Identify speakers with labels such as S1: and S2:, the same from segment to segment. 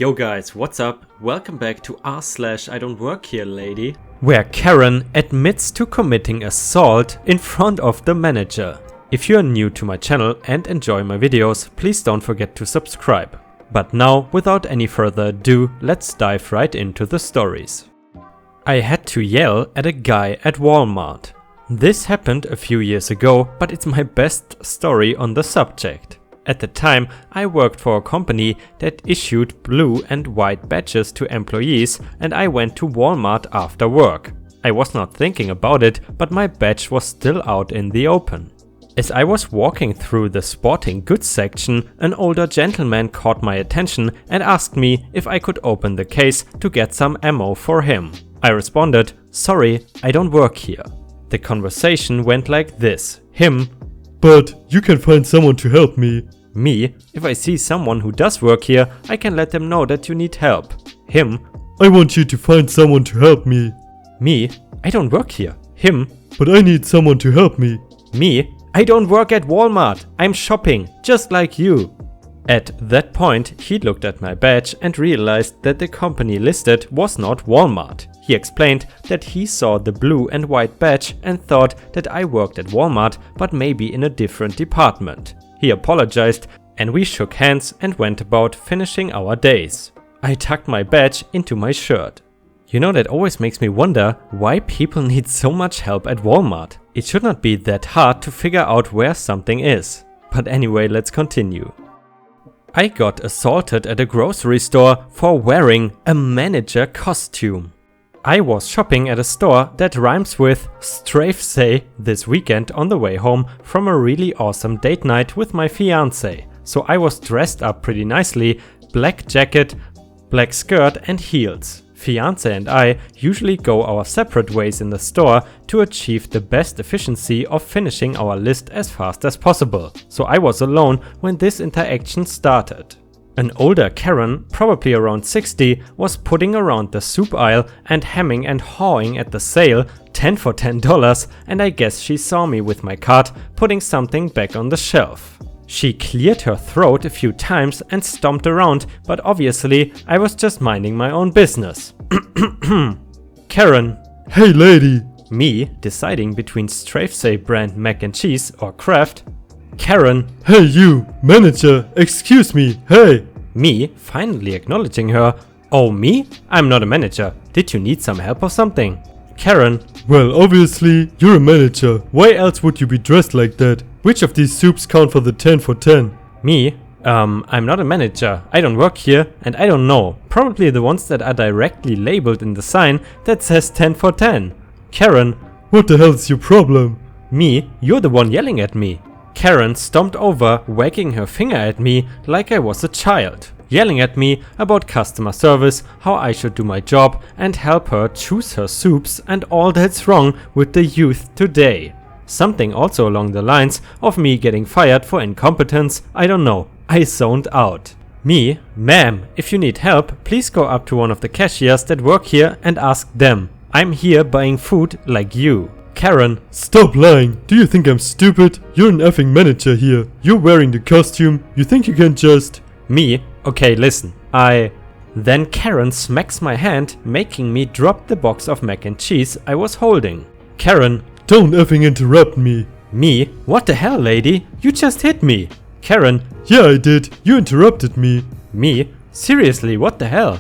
S1: Yo guys, what's up? Welcome back to r/IDontWorkHereLady, where Karen admits to committing assault in front of the manager. If you are new to my channel and enjoy my videos, please don't forget to subscribe. But now, without any further ado, let's dive right into the stories. I had to yell at a guy at Walmart. This happened a few years ago, but it's my best story on the subject. At the time, I worked for a company that issued blue and white badges to employees, and I went to Walmart after work. I was not thinking about it, but my badge was still out in the open. As I was walking through the sporting goods section, an older gentleman caught my attention and asked me if I could open the case to get some ammo for him. I responded, "Sorry, I don't work here." The conversation went like this. Him:
S2: "But you can find someone to help me."
S1: Me: "If I see someone who does work here, I can let them know that you need help." Him:
S2: "I want you to find someone to help me."
S1: Me: "I don't work here." Him:
S2: "But I need someone to help me."
S1: Me: "I don't work at Walmart. I'm shopping, just like you." At that point, he looked at my badge and realized that the company listed was not Walmart. He explained that he saw the blue and white badge and thought that I worked at Walmart, but maybe in a different department. He apologized and we shook hands and went about finishing our days. I tucked my badge into my shirt. You know, that always makes me wonder why people need so much help at Walmart. It should not be that hard to figure out where something is. But anyway, let's continue. I got assaulted at a grocery store for wearing a manager costume. I was shopping at a store that rhymes with strafe this weekend on the way home from a really awesome date night with my fiance. So I was dressed up pretty nicely, black jacket, black skirt and heels. Fiance and I usually go our separate ways in the store to achieve the best efficiency of finishing our list as fast as possible. So I was alone when this interaction started. An older Karen, probably around 60, was putting around the soup aisle and hemming and hawing at the sale 10 for $10, and I guess she saw me with my cart putting something back on the shelf. She cleared her throat a few times and stomped around, but obviously I was just minding my own business. Karen:
S2: "Hey lady."
S1: Me, deciding between Strafe brand mac and cheese or Kraft. Karen:
S2: "Hey you, manager, excuse me, hey."
S1: Me, finally acknowledging her. "Oh, me? I'm not a manager. Did you need some help or something?" Karen:
S2: "Well, obviously, you're a manager. Why else would you be dressed like that? Which of these soups count for the 10 for 10?
S1: Me: I'm not a manager. I don't work here and I don't know. Probably the ones that are directly labeled in the sign that says 10 for 10. Karen:
S2: "What the hell's your problem?"
S1: Me: "You're the one yelling at me." Karen stomped over, wagging her finger at me like I was a child, yelling at me about customer service, how I should do my job and help her choose her soups and all that's wrong with the youth today. Something also along the lines of me getting fired for incompetence, I don't know. I zoned out. Me: "Ma'am, if you need help, please go up to one of the cashiers that work here and ask them. I'm here buying food like you." Karen:
S2: "Stop lying. Do you think I'm stupid? You're an effing manager here. You're wearing the costume. You think you can just..."
S1: Me: "Okay, listen, Then Karen smacks my hand, making me drop the box of mac and cheese I was holding. Karen:
S2: "Don't effing interrupt me."
S1: Me: "What the hell, lady? You just hit me." Karen:
S2: "Yeah, I did. You interrupted me."
S1: Me: "Seriously, what the hell?"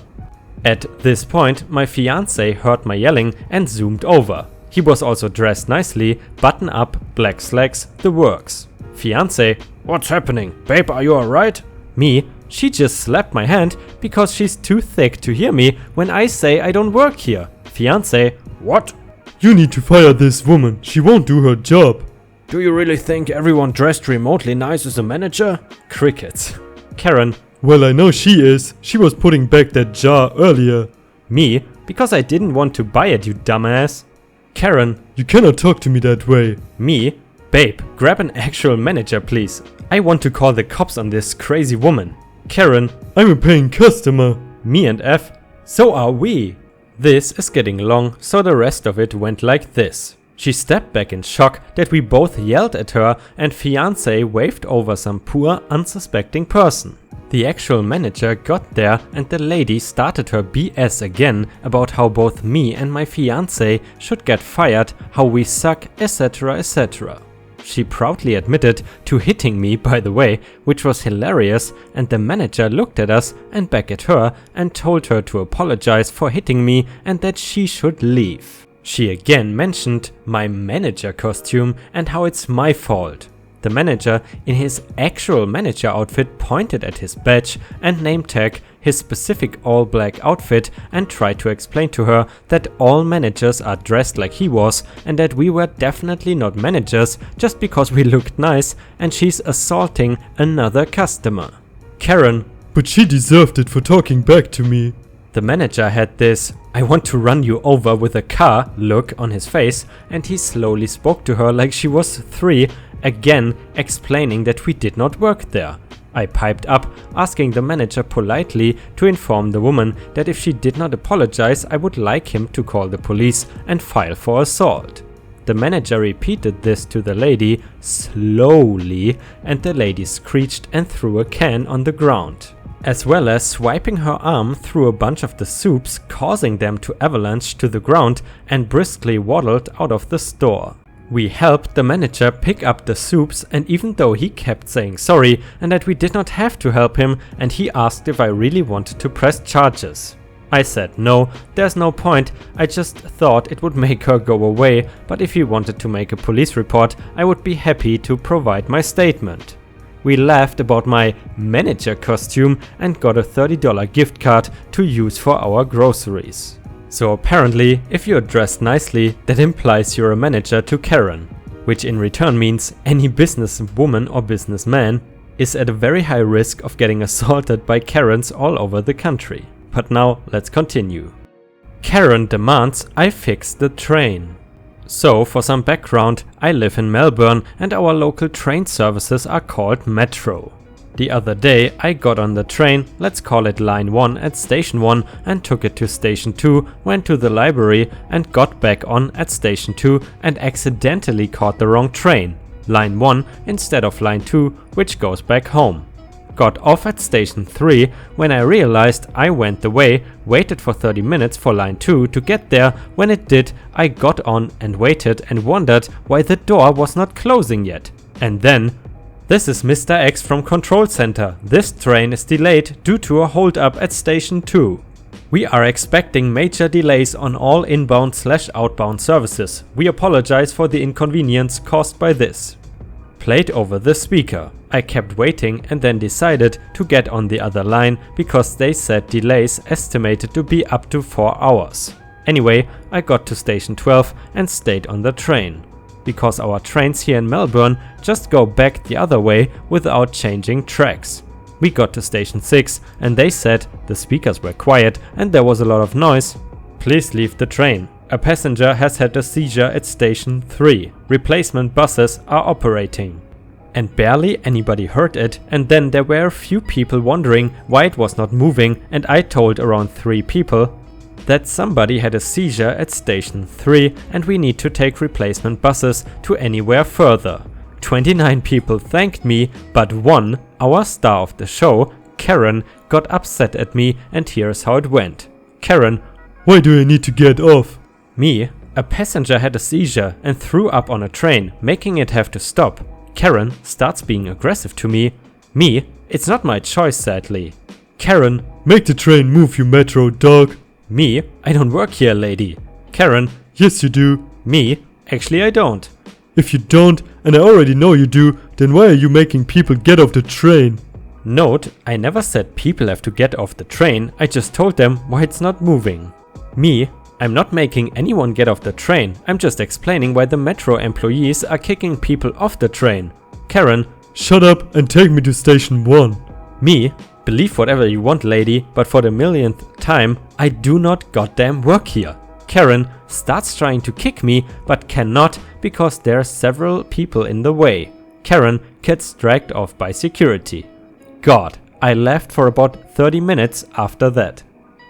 S1: At this point, my fiance heard my yelling and zoomed over. He was also dressed nicely, button up, black slacks, the works. Fiance: "What's happening? Babe, are you alright?" Me: "She just slapped my hand because she's too thick to hear me when I say I don't work here." Fiance: "What?"
S2: "You need to fire this woman. She won't do her job."
S1: "Do you really think everyone dressed remotely nice is a manager?" Crickets. Karen:
S2: "Well, I know she is. She was putting back that jar earlier."
S1: Me: "Because I didn't want to buy it, you dumbass." Karen:
S2: "You cannot talk to me that way."
S1: Me: "Babe, grab an actual manager please. I want to call the cops on this crazy woman." Karen:
S2: "I'm a paying customer."
S1: Me and F: "So are we." This is getting long, so the rest of it went like this. She stepped back in shock that we both yelled at her and fiance waved over some poor unsuspecting person. The actual manager got there and the lady started her BS again about how both me and my fiancé should get fired, how we suck, etc, etc. She proudly admitted to hitting me, by the way, which was hilarious, and the manager looked at us and back at her and told her to apologize for hitting me and that she should leave. She again mentioned my manager costume and how it's my fault. The manager in his actual manager outfit pointed at his badge and name tag his specific all black outfit and tried to explain to her that all managers are dressed like he was and that we were definitely not managers just because we looked nice, and she's assaulting another customer. Karen:
S2: But she deserved it for talking back to me.
S1: The manager had this "I want to run you over with a car" look on his face, and he slowly spoke to her like she was 3, again explaining that we did not work there. I piped up, asking the manager politely to inform the woman that if she did not apologize, I would like him to call the police and file for assault. The manager repeated this to the lady slowly, and the lady screeched and threw a can on the ground, as well as swiping her arm through a bunch of the soups, causing them to avalanche to the ground, and briskly waddled out of the store. We helped the manager pick up the soups, and even though he kept saying sorry and that we did not have to help him, and he asked if I really wanted to press charges. I said no, there's no point, I just thought it would make her go away, but if he wanted to make a police report, I would be happy to provide my statement. We laughed about my manager costume and got a $30 gift card to use for our groceries. So apparently, if you're dressed nicely, that implies you're a manager to Karen, which in return means any businesswoman or businessman is at a very high risk of getting assaulted by Karens all over the country. But now let's continue. Karen demands I fix the train. So for some background, I live in Melbourne and our local train services are called Metro. The other day I got on the train, let's call it line 1 at station 1, and took it to station 2, went to the library and got back on at station 2 and accidentally caught the wrong train, line 1 instead of line 2, which goes back home. Got off at station 3 when I realized I went the way, waited for 30 minutes for line 2 to get there. When it did, I got on and waited and wondered why the door was not closing yet. And then, "This is Mr. X from Control Center. This train is delayed due to a hold up at station 2. We are expecting major delays on all inbound/outbound services. We apologize for the inconvenience caused by this." Played over the speaker. I kept waiting and then decided to get on the other line because they said delays estimated to be up to 4 hours. Anyway, I got to station 12 and stayed on the train, because our trains here in Melbourne just go back the other way without changing tracks. We got to station 6 and they said the speakers were quiet and there was a lot of noise. "Please leave the train. A passenger has had a seizure at station 3. Replacement buses are operating." And barely anybody heard it, and then there were a few people wondering why it was not moving, and I told around 3 people that somebody had a seizure at station 3 and we need to take replacement buses to anywhere further. 29 people thanked me, but one, our star of the show, Karen, got upset at me, and here's how it went. Karen:
S2: "Why do I need to get off?"
S1: Me: "A passenger had a seizure and threw up on a train, making it have to stop." Karen starts being aggressive to me. Me: "It's not my choice, sadly." Karen:
S2: "Make the train move, you Metro dog."
S1: Me: "I don't work here, lady." Karen:
S2: "Yes you do."
S1: Me: "Actually I don't."
S2: "If you don't, and I already know you do, then why are you making people get off the train?"
S1: Note, I never said people have to get off the train, I just told them why it's not moving. Me: "I'm not making anyone get off the train, I'm just explaining why the Metro employees are kicking people off the train." Karen:
S2: "Shut up and take me to station 1.
S1: Me: "Believe whatever you want, lady, but for the millionth time, I do not goddamn work here." Karen starts trying to kick me, but cannot because there are several people in the way. Karen gets dragged off by security. God, I left for about 30 minutes after that.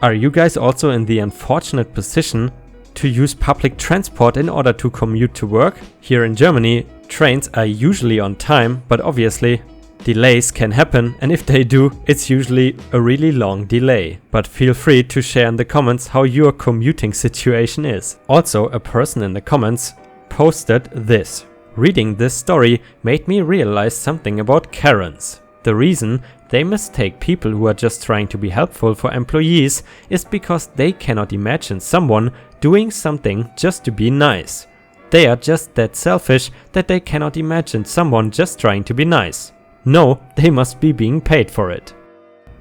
S1: Are you guys also in the unfortunate position to use public transport in order to commute to work? Here in Germany, trains are usually on time, but obviously Delays can happen, and if they do, it's usually a really long delay. But feel free to share in the comments how your commuting situation is. Also, a person in the comments posted this. Reading this story made me realize something about Karens. The reason they mistake people who are just trying to be helpful for employees is because they cannot imagine someone doing something just to be nice. They are just that selfish that they cannot imagine someone just trying to be nice. No, they must be being paid for it.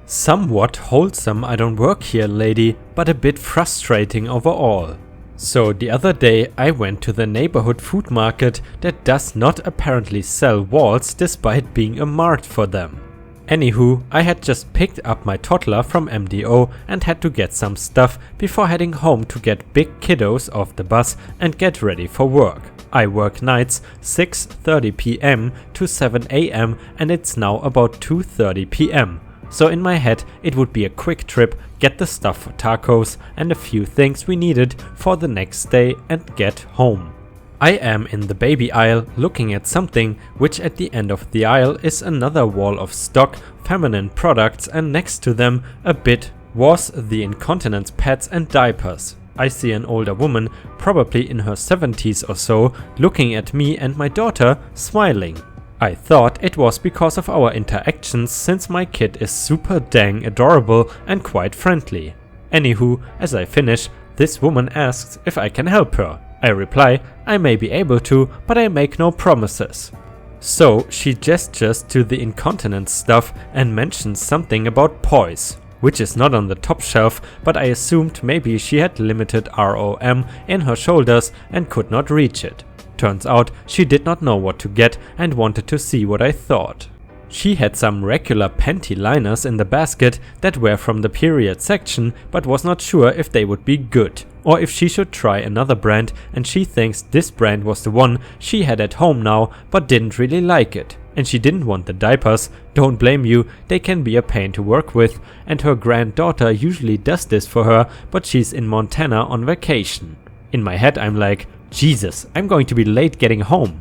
S1: Somewhat wholesome I don't work here lady, but a bit frustrating overall. So the other day I went to the neighborhood food market that does not apparently sell walls despite being a mart for them. Anywho, I had just picked up my toddler from MDO and had to get some stuff before heading home to get big kiddos off the bus and get ready for work. I work nights 6:30 p.m. to 7 a.m. and it's now about 2:30 p.m. So in my head it would be a quick trip, get the stuff for tacos and a few things we needed for the next day and get home. I am in the baby aisle looking at something, which at the end of the aisle is another wall of stock feminine products, and next to them a bit was the incontinence pads and diapers. I see an older woman, probably in her 70s or so, looking at me and my daughter, smiling. I thought it was because of our interactions since my kid is super dang adorable and quite friendly. Anywho, as I finish, this woman asks if I can help her. I reply, I may be able to, but I make no promises. So she gestures to the incontinence stuff and mentions something about poise, which is not on the top shelf, but I assumed maybe she had limited ROM in her shoulders and could not reach it. Turns out she did not know what to get and wanted to see what I thought. She had some regular panty liners in the basket that were from the period section, but was not sure if they would be good, or if she should try another brand, and she thinks this brand was the one she had at home now but didn't really like it. And she didn't want the diapers, don't blame you, they can be a pain to work with, and her granddaughter usually does this for her, but she's in Montana on vacation. In my head I'm like, Jesus, I'm going to be late getting home.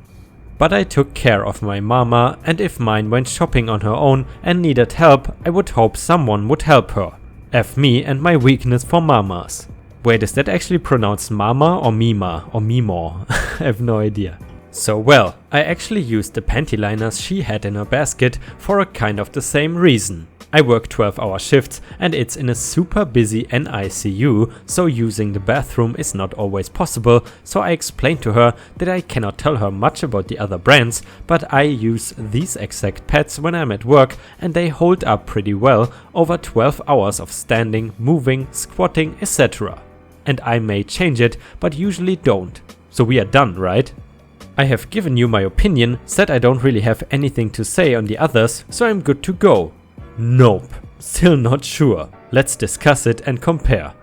S1: But I took care of my mama, and if mine went shopping on her own and needed help, I would hope someone would help her. F me and my weakness for mamas. Wait, is that actually pronounced mama or mima or mimo? I have no idea. So well, I actually used the panty liners she had in her basket for a kind of the same reason. I work 12-hour shifts and it's in a super busy NICU, so using the bathroom is not always possible, so I explained to her that I cannot tell her much about the other brands, but I use these exact pads when I'm at work and they hold up pretty well over 12 hours of standing, moving, squatting, etc. And I may change it, but usually don't. So we are done, right? I have given you my opinion, said I don't really have anything to say on the others, so I'm good to go. Nope, still not sure. Let's discuss it and compare.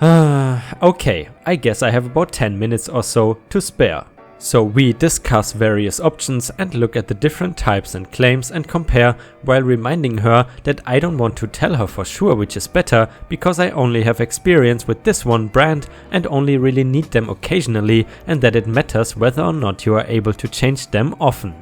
S1: Okay, I guess I have about 10 minutes or so to spare. So we discuss various options and look at the different types and claims and compare, while reminding her that I don't want to tell her for sure which is better, because I only have experience with this one brand and only really need them occasionally, and that it matters whether or not you are able to change them often.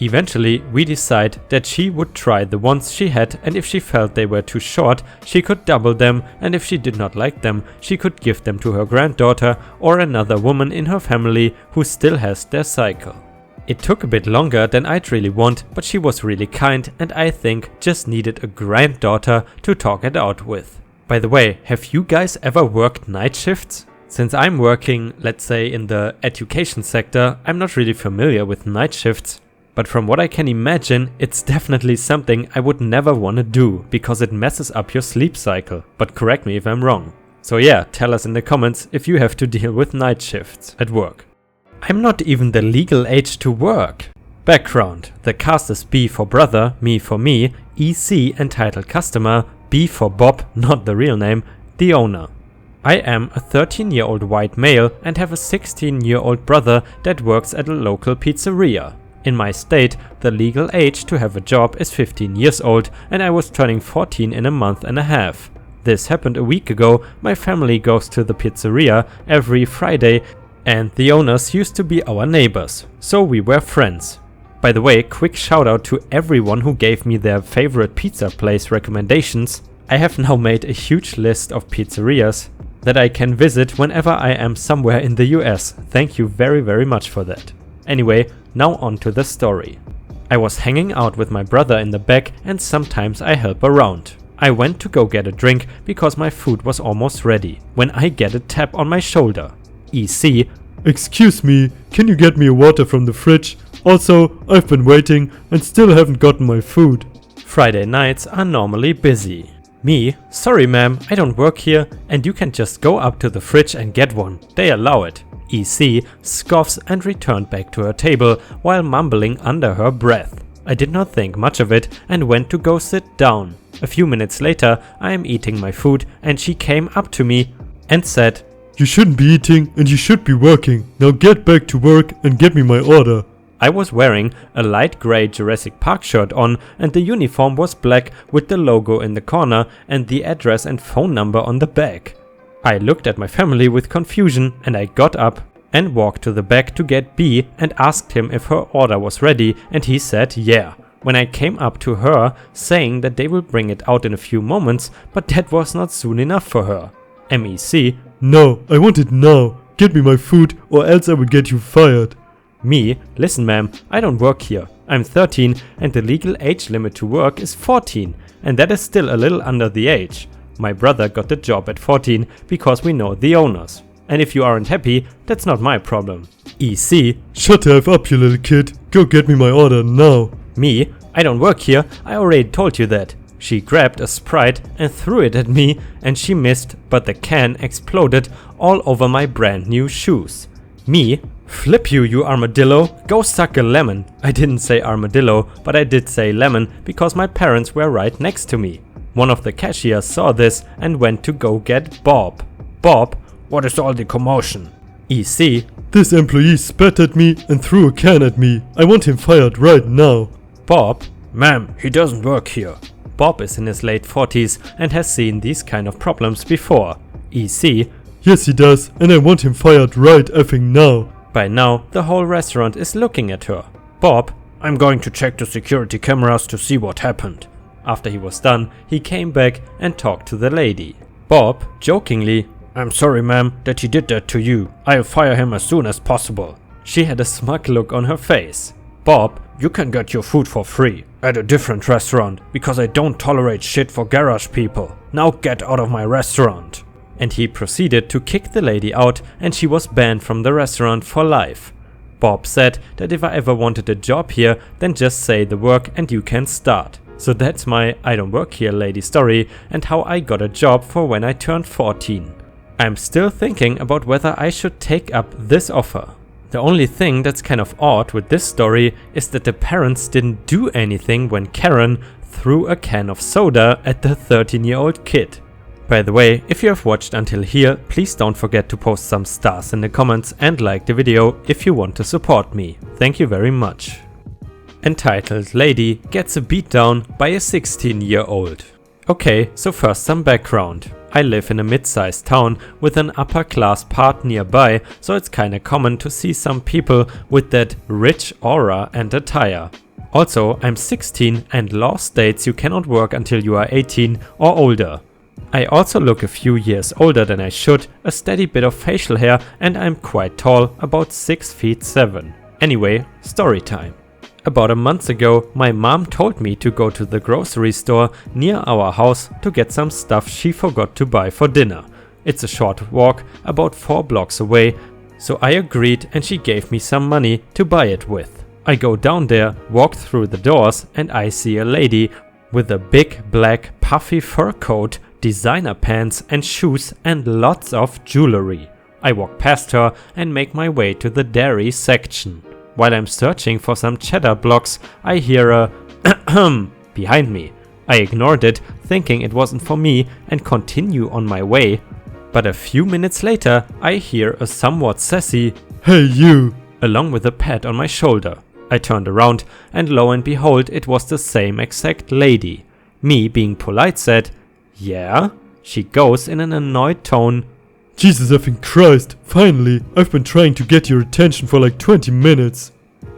S1: Eventually, we decide that she would try the ones she had, and if she felt they were too short, she could double them, and if she did not like them, she could give them to her granddaughter or another woman in her family who still has their cycle. It took a bit longer than I'd really want, but she was really kind and I think just needed a granddaughter to talk it out with. By the way, have you guys ever worked night shifts? Since I'm working, let's say, in the education sector, I'm not really familiar with night shifts. But from what I can imagine, it's definitely something I would never want to do, because it messes up your sleep cycle. But correct me if I'm wrong. So yeah, tell us in the comments if you have to deal with night shifts at work. I'm not even the legal age to work. Background: the cast is B for brother, me for me, EC entitled customer, B for Bob, not the real name, the owner. I am a 13-year-old white male and have a 16-year-old brother that works at a local pizzeria. In my state, the legal age to have a job is 15 years old, and I was turning 14 in a month and a half. This happened a week ago. My family goes to the pizzeria every Friday, and the owners used to be our neighbors, so we were friends. By the way, quick shout out to everyone who gave me their favorite pizza place recommendations. I have now made a huge list of pizzerias that I can visit whenever I am somewhere in the US. Thank you very much for that. Anyway, now on to the story. I was hanging out with my brother in the back and sometimes I help around. I went to go get a drink because my food was almost ready, when I get a tap on my shoulder. EC:
S2: Excuse me, can you get me a water from the fridge? Also, I've been waiting and still haven't gotten my food.
S1: Friday nights are normally busy. Me: Sorry ma'am, I don't work here and you can just go up to the fridge and get one. They allow it. EC scoffs and returned back to her table while mumbling under her breath. I did not think much of it and went to go sit down. A few minutes later, I am eating my food and she came up to me and said,
S2: You shouldn't be eating and you should be working. Now get back to work and get me my order.
S1: I was wearing a light grey Jurassic Park shirt on and the uniform was black with the logo in the corner and the address and phone number on the back. I looked at my family with confusion and I got up and walked to the back to get B and asked him if her order was ready and he said yeah. When I came up to her saying that they will bring it out in a few moments, but that was not soon enough for her. MEC:
S2: No, I want it now. Get me my food or else I will get you fired.
S1: Me: Listen ma'am, I don't work here. I'm 13 and the legal age limit to work is 14 and that is still a little under the age. My brother got the job at 14 because we know the owners. And if you aren't happy, that's not my problem. EC:
S2: Shut the F up, you little kid. Go get me my order now.
S1: Me: I don't work here, I already told you that. She grabbed a Sprite and threw it at me and she missed, but the can exploded all over my brand new shoes. Me: Flip you, you armadillo, go suck a lemon. I didn't say armadillo, but I did say lemon because my parents were right next to me. One of the cashiers saw this and went to go get Bob. Bob: What is all the commotion? EC:
S2: This employee spat at me and threw a can at me. I want him fired right now.
S1: Bob: Ma'am, he doesn't work here. Bob is in his late 40s and has seen these kind of problems before. EC:
S2: Yes he does, and I want him fired right effing now.
S1: By now, the whole restaurant is looking at her. Bob: I'm going to check the security cameras to see what happened. After he was done, he came back and talked to the lady. Bob, jokingly: I'm sorry ma'am that he did that to you. I'll fire him as soon as possible. She had a smug look on her face. Bob: You can get your food for free at a different restaurant because I don't tolerate shit for garage people. Now get out of my restaurant. And he proceeded to kick the lady out and she was banned from the restaurant for life. Bob said that if I ever wanted a job here, then just say the work and you can start. So that's my I don't work here lady story and how I got a job for when I turned 14. I'm still thinking about whether I should take up this offer. The only thing that's kind of odd with this story is that the parents didn't do anything when Karen threw a can of soda at the 13-year-old kid. By the way, if you have watched until here, please don't forget to post some stars in the comments and like the video if you want to support me. Thank you very much. Entitled Lady gets a beatdown by a 16-year-old. Okay, so first some background. I live in a mid-sized town with an upper class part nearby, so it's kinda common to see some people with that rich aura and attire. Also, I'm 16 and law states you cannot work until you are 18 or older. I also look a few years older than I should, a steady bit of facial hair and I'm quite tall, about 6 feet 7. Anyway, story time. About a month ago, my mom told me to go to the grocery store near our house to get some stuff she forgot to buy for dinner. It's a short walk, about 4 blocks away, so I agreed and she gave me some money to buy it with. I go down there, walk through the doors and I see a lady with a big black puffy fur coat, designer pants and shoes and lots of jewelry. I walk past her and make my way to the dairy section. While I'm searching for some cheddar blocks, I hear a behind me. I ignored it, thinking it wasn't for me and continue on my way. But a few minutes later, I hear a somewhat sassy
S2: "Hey you!"
S1: along with a pat on my shoulder. I turned around and lo and behold, it was the same exact lady. Me, being polite, said, "Yeah?" She goes in an annoyed tone,
S2: "Jesus effing Christ, finally, I've been trying to get your attention for like 20 minutes.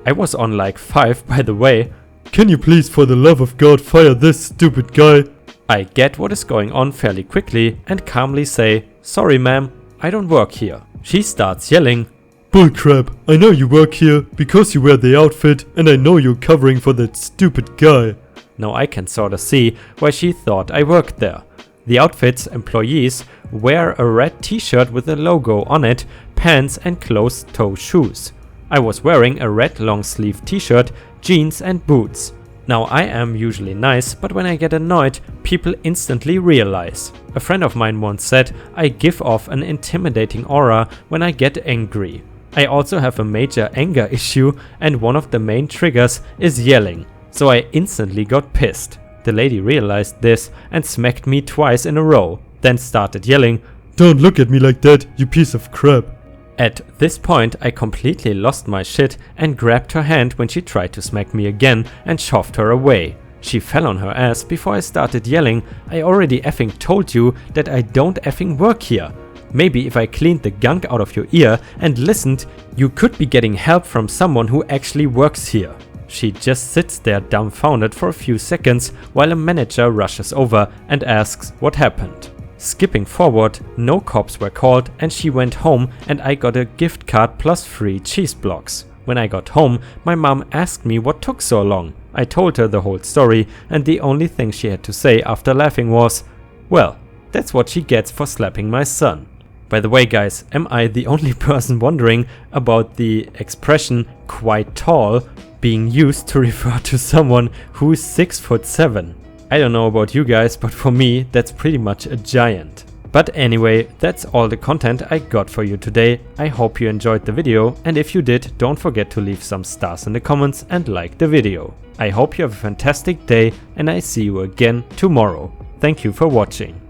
S1: I was on like 5 by the way.
S2: Can you please for the love of God fire this stupid guy?
S1: I get what is going on fairly quickly and calmly say, sorry ma'am, I don't work here. She starts yelling,
S2: bullcrap, I know you work here because you wear the outfit and I know you're covering for that stupid guy.
S1: Now I can sorta see why she thought I worked there. The outfit's employees wear a red t-shirt with a logo on it, pants and closed-toe shoes. I was wearing a red long-sleeve t-shirt, jeans and boots. Now I am usually nice, but when I get annoyed, people instantly realize. A friend of mine once said I give off an intimidating aura when I get angry. I also have a major anger issue and one of the main triggers is yelling, so I instantly got pissed. The lady realized this and smacked me twice in a row, then started yelling,
S2: don't look at me like that, you piece of crap.
S1: At this point I completely lost my shit and grabbed her hand when she tried to smack me again and shoved her away. She fell on her ass before I started yelling, I already effing told you that I don't effing work here. Maybe if I cleaned the gunk out of your ear and listened, you could be getting help from someone who actually works here. She just sits there dumbfounded for a few seconds while a manager rushes over and asks what happened. Skipping forward, no cops were called and she went home and I got a gift card plus free cheese blocks. When I got home, my mom asked me what took so long. I told her the whole story and the only thing she had to say after laughing was, well, that's what she gets for slapping my son. By the way guys, am I the only person wondering about the expression quite tall being used to refer to someone who is 6'7"? I don't know about you guys, but for me that's pretty much a giant. But anyway, that's all the content I got for you today. I hope you enjoyed the video and if you did, don't forget to leave some stars in the comments and like the video. I hope you have a fantastic day and I see you again tomorrow. Thank you for watching.